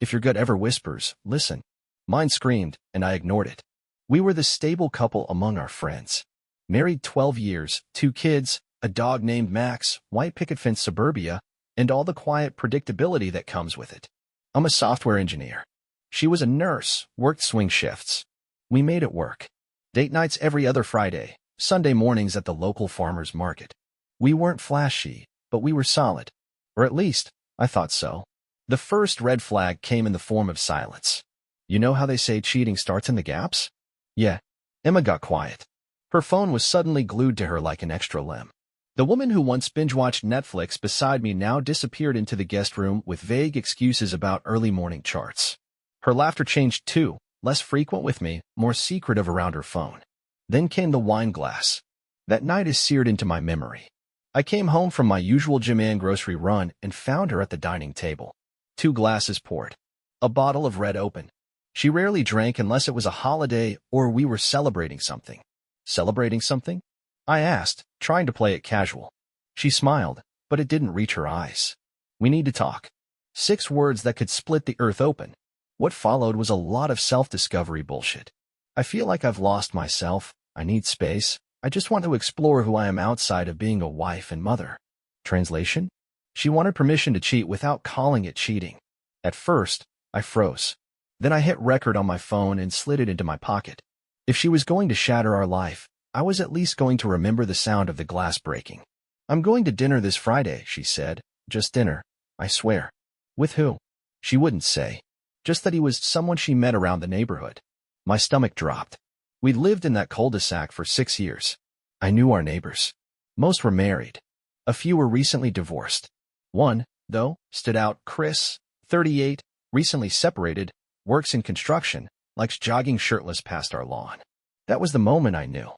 If your gut ever whispers, listen. Mine screamed, and I ignored it. We were the stable couple among our friends. Married 12 years, 2 kids, a dog named Max, white picket fence suburbia, and all the quiet predictability that comes with it. I'm a software engineer. She was a nurse, worked swing shifts. We made it work. Date nights every other Friday, Sunday mornings at the local farmer's market. We weren't flashy, but we were solid. Or at least, I thought so. The first red flag came in the form of silence. You know how they say cheating starts in the gaps? Yeah. Emma got quiet. Her phone was suddenly glued to her like an extra limb. The woman who once binge-watched Netflix beside me now disappeared into the guest room with vague excuses about early morning charts. Her laughter changed too, less frequent with me, more secretive around her phone. Then came the wine glass. That night is seared into my memory. I came home from my usual gym and grocery run and found her at the dining table. 2 glasses poured. A bottle of red open. She rarely drank unless it was a holiday or we were celebrating something. Celebrating something? I asked, trying to play it casual. She smiled, but it didn't reach her eyes. We need to talk. 6 words that could split the earth open. What followed was a lot of self-discovery bullshit. I feel like I've lost myself. I need space. I just want to explore who I am outside of being a wife and mother. Translation? She wanted permission to cheat without calling it cheating. At first, I froze. Then I hit record on my phone and slid it into my pocket. If she was going to shatter our life, I was at least going to remember the sound of the glass breaking. I'm going to dinner this Friday, she said. Just dinner, I swear. With who? She wouldn't say. Just that he was someone she met around the neighborhood. My stomach dropped. We'd lived in that cul-de-sac for 6 years. I knew our neighbors. Most were married. A few were recently divorced. One, though, stood out. Chris, 38, recently separated, works in construction, likes jogging shirtless past our lawn. That was the moment I knew.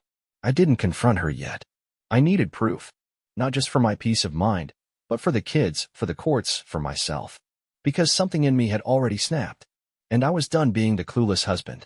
I didn't confront her yet. I needed proof. Not just for my peace of mind, but for the kids, for the courts, for myself. Because something in me had already snapped. And I was done being the clueless husband.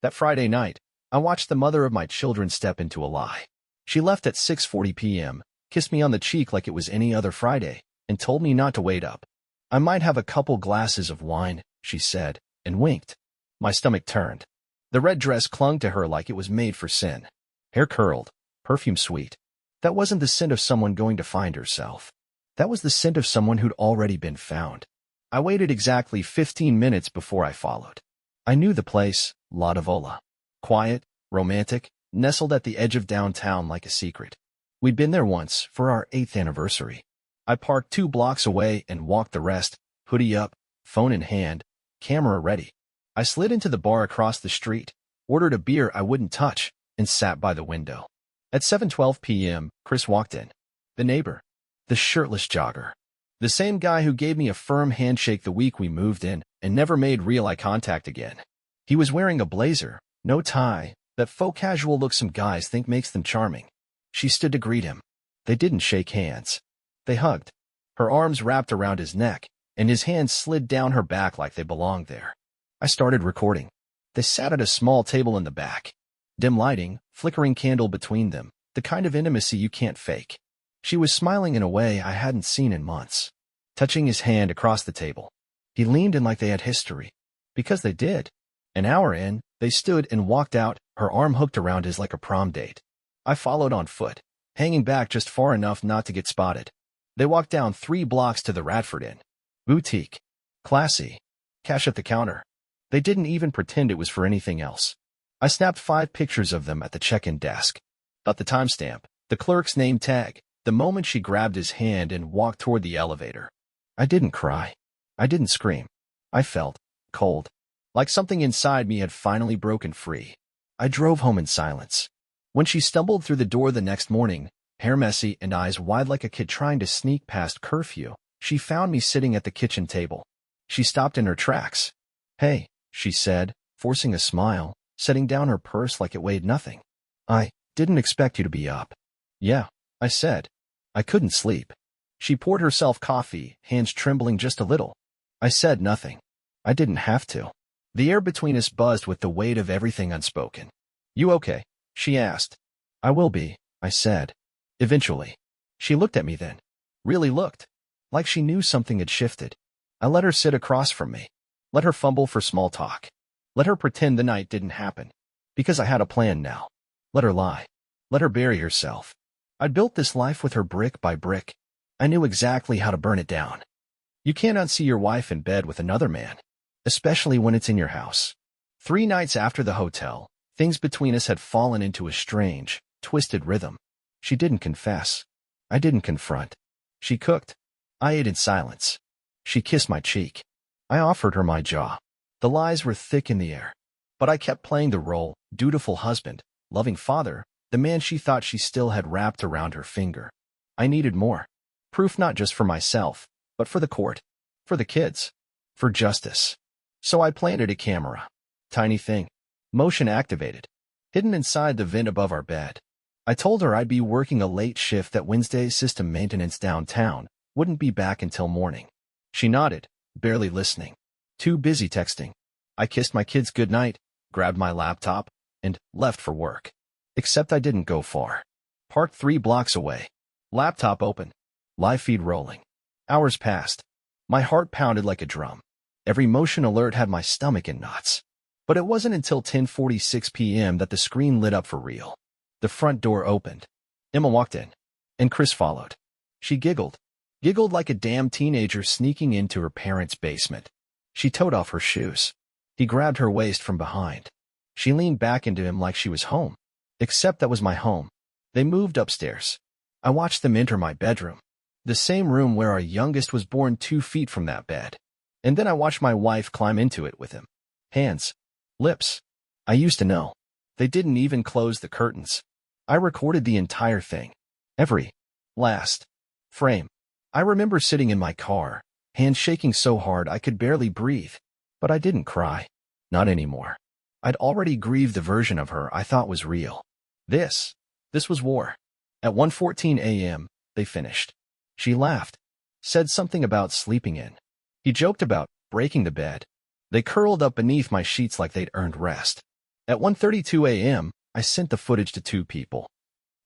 That Friday night, I watched the mother of my children step into a lie. She left at 6:40 p.m., kissed me on the cheek like it was any other Friday, and told me not to wait up. I might have a couple glasses of wine, she said, and winked. My stomach turned. The red dress clung to her like it was made for sin. Hair curled, perfume sweet. That wasn't the scent of someone going to find herself. That was the scent of someone who'd already been found. I waited exactly 15 minutes before I followed. I knew the place, La Diavola. Quiet, romantic, nestled at the edge of downtown like a secret. We'd been there once, for our 8th anniversary. I parked 2 blocks away and walked the rest, hoodie up, phone in hand, camera ready. I slid into the bar across the street, ordered a beer I wouldn't touch, and sat by the window. At 7:12 p.m., Chris walked in. The neighbor. The shirtless jogger. The same guy who gave me a firm handshake the week we moved in and never made real eye contact again. He was wearing a blazer, no tie, that faux casual look some guys think makes them charming. She stood to greet him. They didn't shake hands. They hugged. Her arms wrapped around his neck, and his hands slid down her back like they belonged there. I started recording. They sat at a small table in the back. Dim lighting, flickering candle between them, the kind of intimacy you can't fake. She was smiling in a way I hadn't seen in months. Touching his hand across the table. He leaned in like they had history. Because they did. An hour in, they stood and walked out, her arm hooked around his like a prom date. I followed on foot, hanging back just far enough not to get spotted. They walked down 3 blocks to the Radford Inn. Boutique. Classy. Cash at the counter. They didn't even pretend it was for anything else. I snapped 5 pictures of them at the check-in desk. Got the timestamp, the clerk's name tag, the moment she grabbed his hand and walked toward the elevator. I didn't cry. I didn't scream. I felt cold. Like something inside me had finally broken free. I drove home in silence. When she stumbled through the door the next morning, hair messy and eyes wide like a kid trying to sneak past curfew, she found me sitting at the kitchen table. She stopped in her tracks. "Hey," she said, forcing a smile, setting down her purse like it weighed nothing. "I didn't expect you to be up." "Yeah," I said. I couldn't sleep. She poured herself coffee, hands trembling just a little. I said nothing. I didn't have to. The air between us buzzed with the weight of everything unspoken. "You okay?" she asked. "I will be," I said. "Eventually." She looked at me then. Really looked. Like she knew something had shifted. I let her sit across from me. Let her fumble for small talk. Let her pretend the night didn't happen. Because I had a plan now. Let her lie. Let her bury herself. I'd built this life with her brick by brick. I knew exactly how to burn it down. You can't unsee your wife in bed with another man, especially when it's in your house. 3 nights after the hotel, things between us had fallen into a strange, twisted rhythm. She didn't confess. I didn't confront. She cooked. I ate in silence. She kissed my cheek. I offered her my jaw. The lies were thick in the air. But I kept playing the role, dutiful husband, loving father, the man she thought she still had wrapped around her finger. I needed more. Proof not just for myself, but for the court, for the kids, for justice. So I planted a camera. Tiny thing. Motion activated. Hidden inside the vent above our bed. I told her I'd be working a late shift at Wednesday's system maintenance downtown, wouldn't be back until morning. She nodded, barely listening. Too busy texting. I kissed my kids goodnight, grabbed my laptop, and left for work. Except I didn't go far. Parked 3 blocks away. Laptop open. Live feed rolling. Hours passed. My heart pounded like a drum. Every motion alert had my stomach in knots. But it wasn't until 10:46 p.m. that the screen lit up for real. The front door opened. Emma walked in. And Chris followed. She giggled. Giggled like a damn teenager sneaking into her parents' basement. She toed off her shoes. He grabbed her waist from behind. She leaned back into him like she was home. Except that was my home. They moved upstairs. I watched them enter my bedroom. The same room where our youngest was born 2 feet from that bed. And then I watched my wife climb into it with him. Hands. Lips. I used to know. They didn't even close the curtains. I recorded the entire thing. Every last frame. I remember sitting in my car, hands shaking so hard I could barely breathe. But I didn't cry. Not anymore. I'd already grieved the version of her I thought was real. This was war. At 1:14 a.m., they finished. She laughed. Said something about sleeping in. He joked about breaking the bed. They curled up beneath my sheets like they'd earned rest. At 1:32 a.m., I sent the footage to 2 people.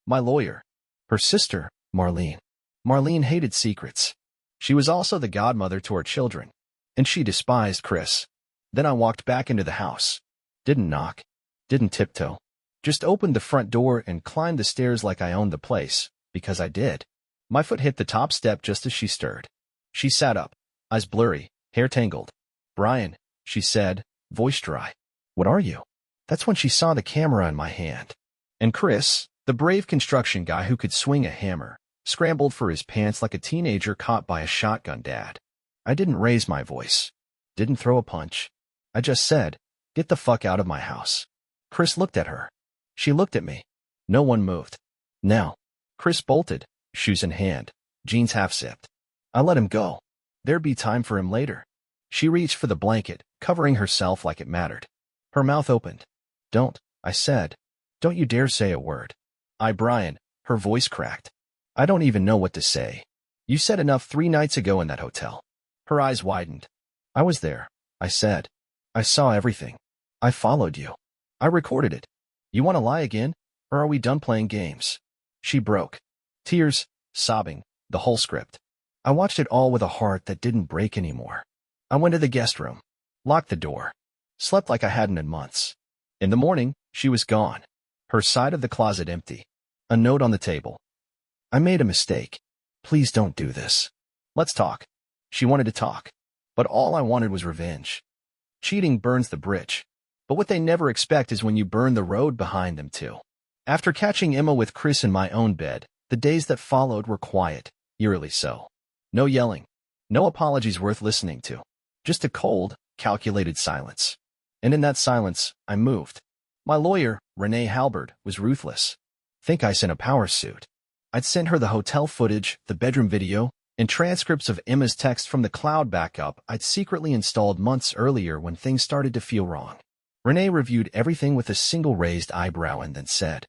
My lawyer. Her sister, Marlene. Marlene hated secrets. She was also the godmother to our children. And she despised Chris. Then I walked back into the house. Didn't knock. Didn't tiptoe. Just opened the front door and climbed the stairs like I owned the place, because I did. My foot hit the top step just as she stirred. She sat up, eyes blurry, hair tangled. "Brian," she said, voice dry. "What are you?" That's when she saw the camera in my hand. And Chris, the brave construction guy who could swing a hammer, scrambled for his pants like a teenager caught by a shotgun dad. I didn't raise my voice. Didn't throw a punch. I just said, "Get the fuck out of my house." Chris looked at her. She looked at me. No one moved. Now, Chris bolted, shoes in hand, jeans half-zipped. I let him go. There'd be time for him later. She reached for the blanket, covering herself like it mattered. Her mouth opened. "Don't," I said. "Don't you dare say a word." Brian, her voice cracked. "I don't even know what to say. You said enough 3 nights ago in that hotel." Her eyes widened. "I was there," I said. "I saw everything. I followed you. I recorded it. You want to lie again, or are we done playing games?" She broke. Tears, sobbing, the whole script. I watched it all with a heart that didn't break anymore. I went to the guest room, locked the door, slept like I hadn't in months. In the morning, she was gone. Her side of the closet empty. A note on the table. "I made a mistake. Please don't do this. Let's talk." She wanted to talk, but all I wanted was revenge. Cheating burns the bridge, but what they never expect is when you burn the road behind them too. After catching Emma with Chris in my own bed, the days that followed were quiet, eerily so. No yelling. No apologies worth listening to. Just a cold, calculated silence. And in that silence, I moved. My lawyer, Renee Halberd, was ruthless. Think I sent a power suit. I'd sent her the hotel footage, the bedroom video, and transcripts of Emma's text from the cloud backup I'd secretly installed months earlier when things started to feel wrong. Renee reviewed everything with a single raised eyebrow and then said,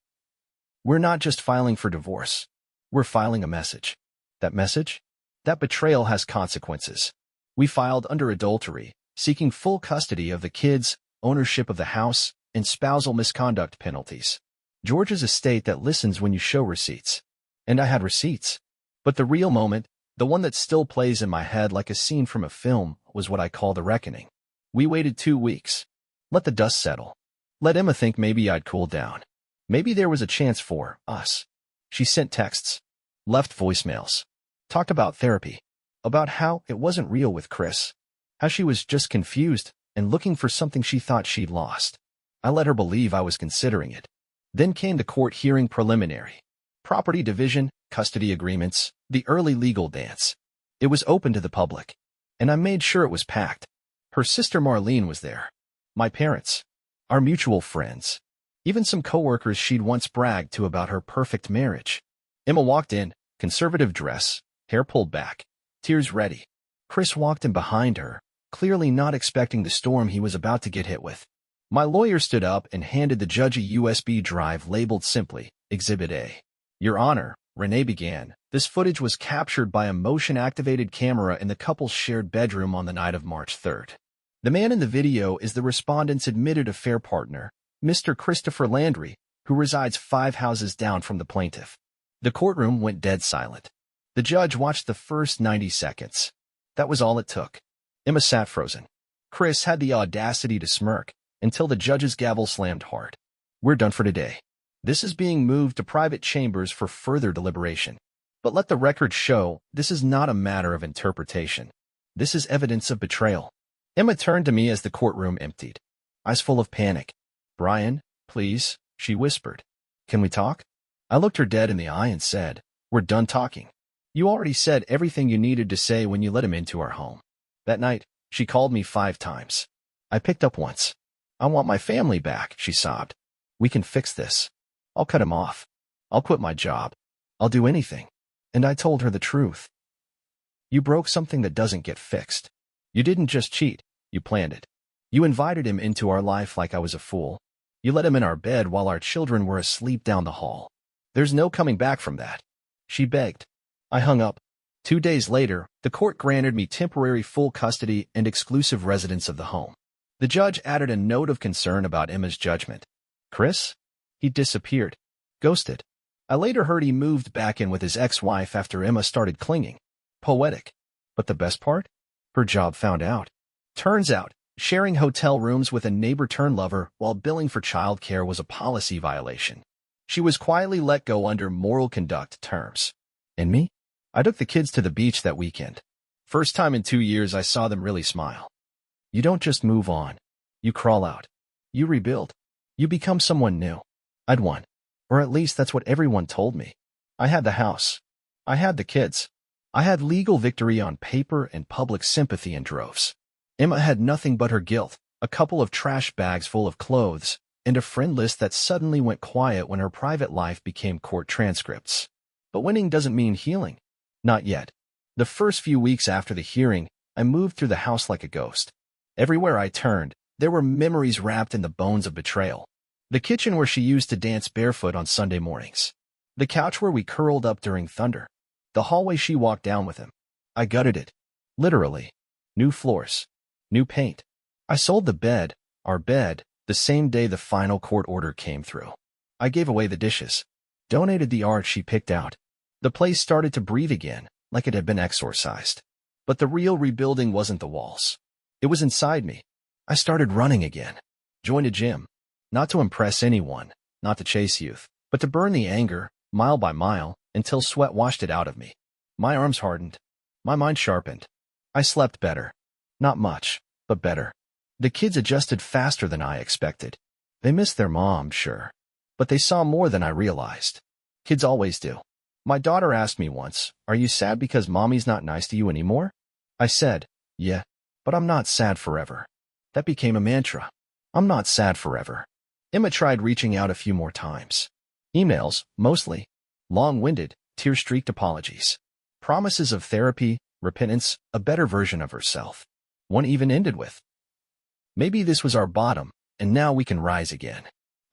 "We're not just filing for divorce. We're filing a message. That message? That betrayal has consequences. We filed under adultery, seeking full custody of the kids, ownership of the house, and spousal misconduct penalties. Georgia's a state that listens when you show receipts." And I had receipts. But the real moment, the one that still plays in my head like a scene from a film, was what I call the reckoning. We waited 2 weeks. Let the dust settle. Let Emma think maybe I'd cooled down. Maybe there was a chance for us. She sent texts, left voicemails, talked about therapy, about how it wasn't real with Chris, how she was just confused and looking for something she thought she'd lost. I let her believe I was considering it. Then came the court hearing preliminary. Property division, custody agreements, the early legal dance. It was open to the public, and I made sure it was packed. Her sister Marlene was there. My parents. Our mutual friends. Even some coworkers she'd once bragged to about her perfect marriage. Emma walked in, conservative dress, hair pulled back, tears ready. Chris walked in behind her, clearly not expecting the storm he was about to get hit with. My lawyer stood up and handed the judge a USB drive labeled simply, Exhibit A. Your Honor, Renee began. This footage was captured by a motion-activated camera in the couple's shared bedroom on the night of March 3rd. The man in the video is the respondent's admitted affair partner, Mr. Christopher Landry, who resides 5 houses down from the plaintiff. The courtroom went dead silent. The judge watched the first 90 seconds. That was all it took. Emma sat frozen. Chris had the audacity to smirk until the judge's gavel slammed hard. We're done for today. This is being moved to private chambers for further deliberation. But let the record show this is not a matter of interpretation. This is evidence of betrayal. Emma turned to me as the courtroom emptied, eyes full of panic. Brian, please, she whispered. Can we talk? I looked her dead in the eye and said, we're done talking. You already said everything you needed to say when you let him into our home. That night, she called me 5 times. I picked up once. I want my family back, she sobbed. We can fix this. I'll cut him off. I'll quit my job. I'll do anything. And I told her the truth. You broke something that doesn't get fixed. You didn't just cheat, you planned it. You invited him into our life like I was a fool. You let him in our bed while our children were asleep down the hall. There's no coming back from that. She begged. I hung up. 2 days later, the court granted me temporary full custody and exclusive residence of the home. The judge added a note of concern about Emma's judgment. Chris? He disappeared. Ghosted. I later heard he moved back in with his ex-wife after Emma started clinging. Poetic. But the best part? Her job found out. Turns out, sharing hotel rooms with a neighbor-turned-lover while billing for childcare was a policy violation. She was quietly let go under moral conduct terms. And me? I took the kids to the beach that weekend. First time in 2 years I saw them really smile. You don't just move on. You crawl out. You rebuild. You become someone new. I'd won. Or at least that's what everyone told me. I had the house. I had the kids. I had legal victory on paper and public sympathy in droves. Emma had nothing but her guilt, a couple of trash bags full of clothes, and a friend list that suddenly went quiet when her private life became court transcripts. But winning doesn't mean healing. Not yet. The first few weeks after the hearing, I moved through the house like a ghost. Everywhere I turned, there were memories wrapped in the bones of betrayal. The kitchen where she used to dance barefoot on Sunday mornings. The couch where we curled up during thunder. The hallway she walked down with him. I gutted it. Literally. New floors. New paint. I sold the bed, our bed, the same day the final court order came through. I gave away the dishes. Donated the art she picked out. The place started to breathe again, like it had been exorcised. But the real rebuilding wasn't the walls. It was inside me. I started running again. Joined a gym. Not to impress anyone, not to chase youth, but to burn the anger, mile by mile, until sweat washed it out of me. My arms hardened. My mind sharpened. I slept better. Not much, but better. The kids adjusted faster than I expected. They missed their mom, sure. But they saw more than I realized. Kids always do. My daughter asked me once, "Are you sad because mommy's not nice to you anymore?" I said, "Yeah, but I'm not sad forever." That became a mantra. I'm not sad forever. Emma tried reaching out a few more times. Emails, mostly. Long-winded, tear-streaked apologies. Promises of therapy, repentance, a better version of herself. One even ended with, "Maybe this was our bottom, and now we can rise again."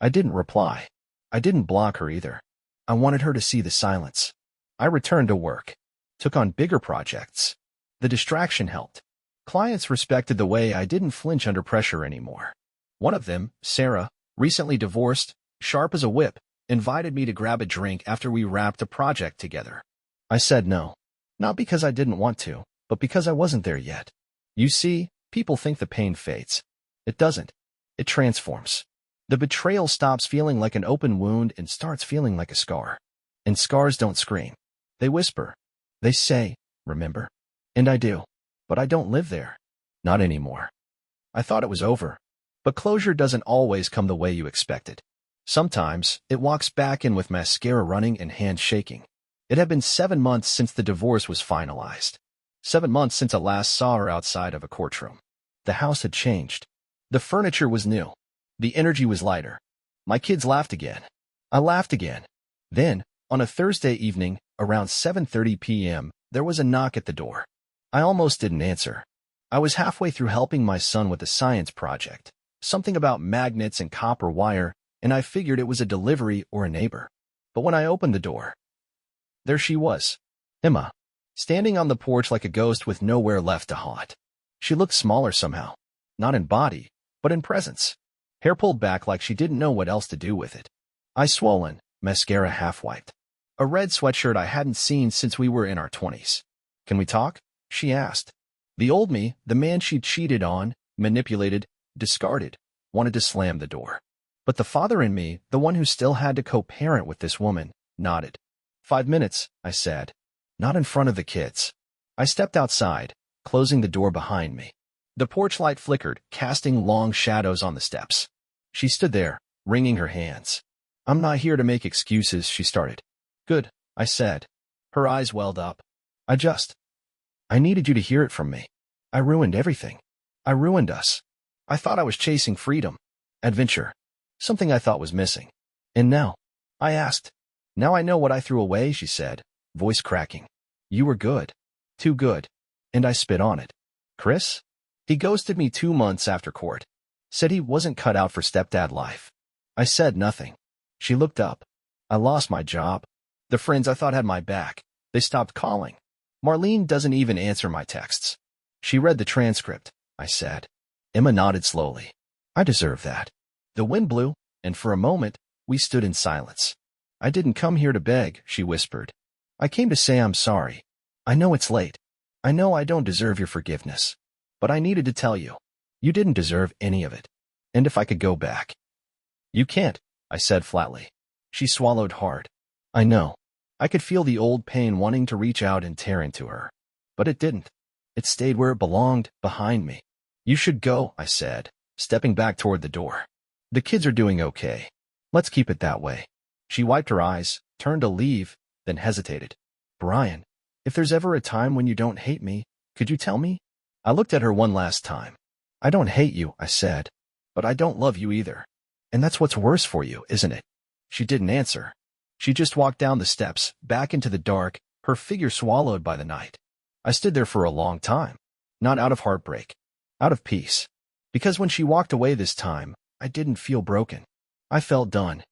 I didn't reply. I didn't block her either. I wanted her to see the silence. I returned to work. Took on bigger projects. The distraction helped. Clients respected the way I didn't flinch under pressure anymore. One of them, Sarah, recently divorced, sharp as a whip, invited me to grab a drink after we wrapped a project together. I said no. Not because I didn't want to, but because I wasn't there yet. You see, People think the pain fades. It doesn't. It transforms. The betrayal stops feeling like an open wound and starts feeling like a scar. And scars don't scream. They whisper. They say, remember? And I do. But I don't live there. Not anymore. I thought it was over. But closure doesn't always come the way you expected. Sometimes, it walks back in with mascara running and hands shaking. It had been 7 months since the divorce was finalized. 7 months since I last saw her outside of a courtroom. The house had changed. The furniture was new. The energy was lighter. My kids laughed again. I laughed again. Then, on a Thursday evening, around 7:30 p.m., there was a knock at the door. I almost didn't answer. I was halfway through helping my son with a science project, something about magnets and copper wire, and I figured it was a delivery or a neighbor. But when I opened the door, there she was, Emma, standing on the porch like a ghost with nowhere left to haunt. She looked smaller somehow, not in body, but in presence. Hair pulled back like she didn't know what else to do with it. Eyes swollen, mascara half-wiped. A red sweatshirt I hadn't seen since we were in our 20s. Can we talk? She asked. The old me, the man she'd cheated on, manipulated, discarded, wanted to slam the door. But the father in me, the one who still had to co-parent with this woman, nodded. 5 minutes, I said. Not in front of the kids. I stepped outside, closing the door behind me. The porch light flickered, casting long shadows on the steps. She stood there, wringing her hands. I'm not here to make excuses, she started. Good, I said. Her eyes welled up. I needed you to hear it from me. I ruined everything. I ruined us. I thought I was chasing freedom, adventure, something I thought was missing. And now? I asked. Now I know what I threw away, she said, voice cracking. You were good. Too good. And I spit on it. Chris? He ghosted me 2 months after court. Said he wasn't cut out for stepdad life. I said nothing. She looked up. I lost my job. The friends I thought had my back, they stopped calling. Marlene doesn't even answer my texts. She read the transcript, I said. Emma nodded slowly. I deserve that. The wind blew, and for a moment, we stood in silence. I didn't come here to beg, she whispered. I came to say I'm sorry. I know it's late. I know I don't deserve your forgiveness. But I needed to tell you. You didn't deserve any of it. And if I could go back. You can't, I said flatly. She swallowed hard. I know. I could feel the old pain wanting to reach out and tear into her. But it didn't. It stayed where it belonged, behind me. You should go, I said, stepping back toward the door. The kids are doing okay. Let's keep it that way. She wiped her eyes, turned to leave, then hesitated. Brian, if there's ever a time when you don't hate me, could you tell me? I looked at her one last time. I don't hate you, I said. But I don't love you either. And that's what's worse for you, isn't it? She didn't answer. She just walked down the steps, back into the dark, her figure swallowed by the night. I stood there for a long time. Not out of heartbreak. Out of peace. Because when she walked away this time, I didn't feel broken. I felt done.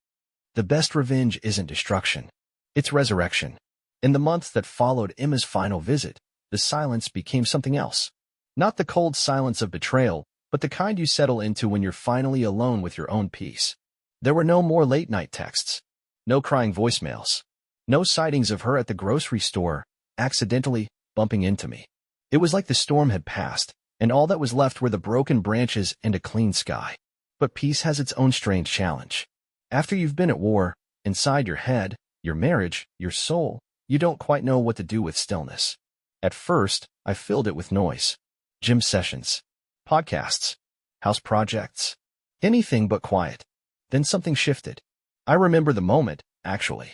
The best revenge isn't destruction. It's resurrection. In the months that followed Emma's final visit, the silence became something else. Not the cold silence of betrayal, but the kind you settle into when you're finally alone with your own peace. There were no more late-night texts. No crying voicemails. No sightings of her at the grocery store, accidentally bumping into me. It was like the storm had passed, and all that was left were the broken branches and a clean sky. But peace has its own strange challenge. After you've been at war, inside your head, your marriage, your soul, you don't quite know what to do with stillness. At first, I filled it with noise. Gym sessions, podcasts, house projects, anything but quiet. Then something shifted. I remember the moment, actually.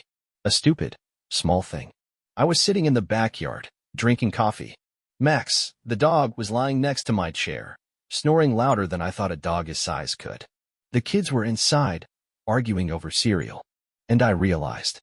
A stupid, small thing. I was sitting in the backyard, drinking coffee. Max, the dog, was lying next to my chair, snoring louder than I thought a dog his size could. The kids were inside, arguing over cereal. And I realized.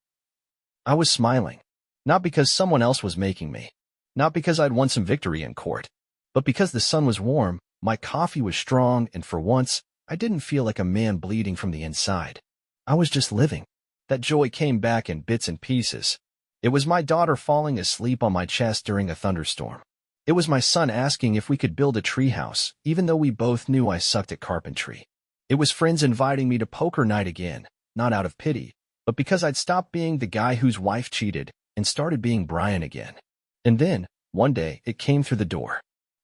I was smiling. Not because someone else was making me. Not because I'd won some victory in court. But because the sun was warm, my coffee was strong, and for once, I didn't feel like a man bleeding from the inside. I was just living. That joy came back in bits and pieces. It was my daughter falling asleep on my chest during a thunderstorm. It was my son asking if we could build a treehouse, even though we both knew I sucked at carpentry. It was friends inviting me to poker night again, not out of pity, but because I'd stopped being the guy whose wife cheated and started being Brian again. And then, one day, it came through the door.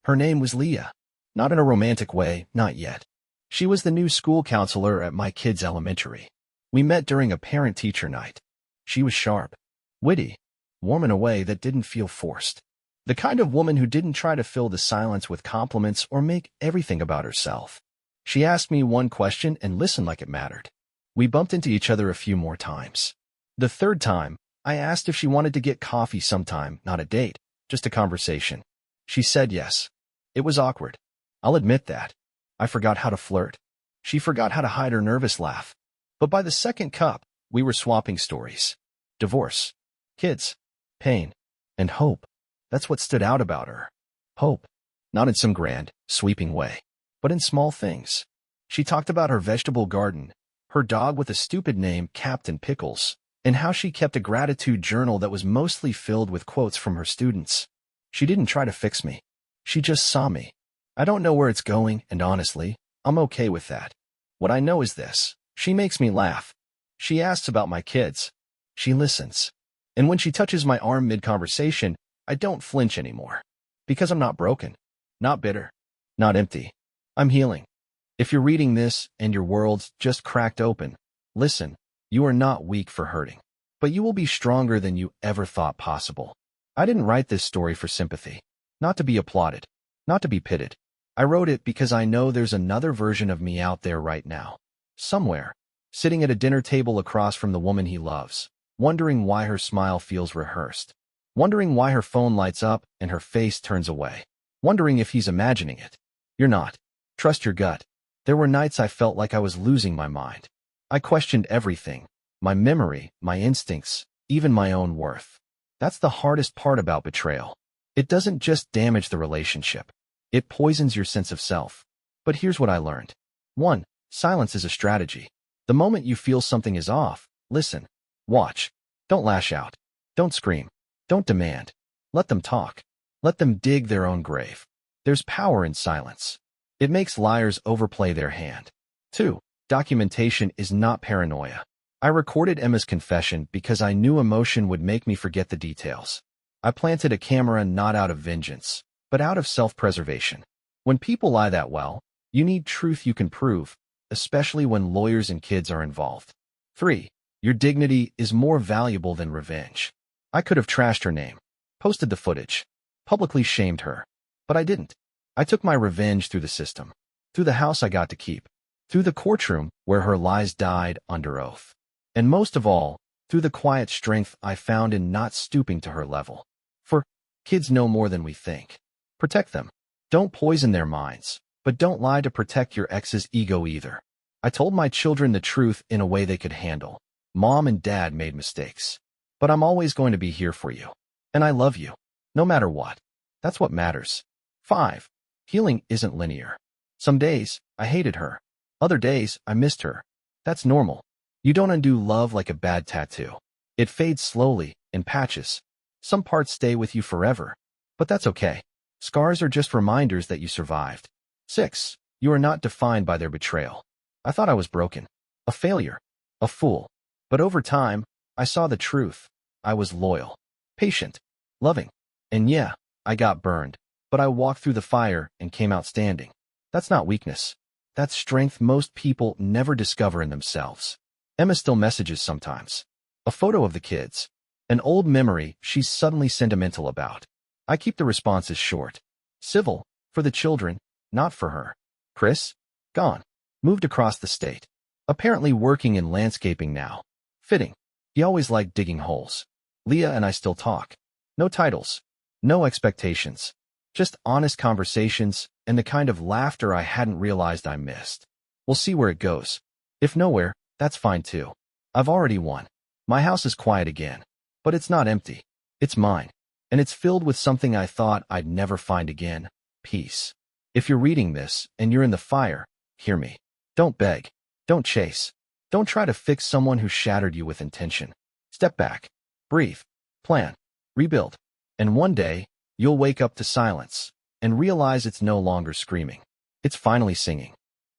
Her name was Leah. Not in a romantic way, not yet. She was the new school counselor at my kids' elementary. We met during a parent-teacher night. She was sharp, witty, warm in a way that didn't feel forced. The kind of woman who didn't try to fill the silence with compliments or make everything about herself. She asked me one question and listened like it mattered. We bumped into each other a few more times. The third time, I asked if she wanted to get coffee sometime, not a date, just a conversation. She said yes. It was awkward. I'll admit that. I forgot how to flirt. She forgot how to hide her nervous laugh. But by the second cup, we were swapping stories. Divorce, kids, pain, and hope. That's what stood out about her. Hope. Not in some grand, sweeping way, but in small things. She talked about her vegetable garden, her dog with a stupid name, Captain Pickles, and how she kept a gratitude journal that was mostly filled with quotes from her students. She didn't try to fix me. She just saw me. I don't know where it's going, and honestly, I'm okay with that. What I know is this. She makes me laugh. She asks about my kids. She listens. And when she touches my arm mid-conversation, I don't flinch anymore. Because I'm not broken. Not bitter. Not empty. I'm healing. If you're reading this and your world's just cracked open, listen, you are not weak for hurting. But you will be stronger than you ever thought possible. I didn't write this story for sympathy. Not to be applauded. Not to be pitied. I wrote it because I know there's another version of me out there right now. Somewhere. Sitting at a dinner table across from the woman he loves. Wondering why her smile feels rehearsed. Wondering why her phone lights up and her face turns away. Wondering if he's imagining it. You're not. Trust your gut. There were nights I felt like I was losing my mind. I questioned everything. My memory, my instincts, even my own worth. That's the hardest part about betrayal. It doesn't just damage the relationship. It poisons your sense of self. But here's what I learned. 1. Silence is a strategy. The moment you feel something is off, listen. Watch. Don't lash out. Don't scream. Don't demand. Let them talk. Let them dig their own grave. There's power in silence. It makes liars overplay their hand. 2. Documentation is not paranoia. I recorded Emma's confession because I knew emotion would make me forget the details. I planted a camera not out of vengeance, but out of self-preservation. When people lie that well, you need truth you can prove, especially when lawyers and kids are involved. 3. Your dignity is more valuable than revenge. I could have trashed her name, posted the footage, publicly shamed her, but I didn't. I took my revenge through the system, through the house I got to keep, through the courtroom where her lies died under oath, and most of all, through the quiet strength I found in not stooping to her level. For kids know more than we think. Protect them. Don't poison their minds, but don't lie to protect your ex's ego either. I told my children the truth in a way they could handle. Mom and Dad made mistakes, but I'm always going to be here for you. And I love you, no matter what. That's what matters. 5. Healing isn't linear. Some days, I hated her. Other days, I missed her. That's normal. You don't undo love like a bad tattoo. It fades slowly, in patches. Some parts stay with you forever. But that's okay. Scars are just reminders that you survived. 6. You are not defined by their betrayal. I thought I was broken. A failure. A fool. But over time, I saw the truth. I was loyal. Patient. Loving. And yeah, I got burned. But I walked through the fire and came out standing. That's not weakness. That's strength most people never discover in themselves. Emma still messages sometimes. A photo of the kids. An old memory she's suddenly sentimental about. I keep the responses short. Civil. For the children, not for her. Chris? Gone. Moved across the state. Apparently working in landscaping now. Fitting. He always liked digging holes. Leah and I still talk. No titles. No expectations. Just honest conversations and the kind of laughter I hadn't realized I missed. We'll see where it goes. If nowhere, that's fine too. I've already won. My house is quiet again. But it's not empty. It's mine. And it's filled with something I thought I'd never find again. Peace. If you're reading this and you're in the fire, hear me. Don't beg. Don't chase. Don't try to fix someone who shattered you with intention. Step back. Breathe. Plan. Rebuild. And one day, you'll wake up to silence and realize it's no longer screaming. It's finally singing.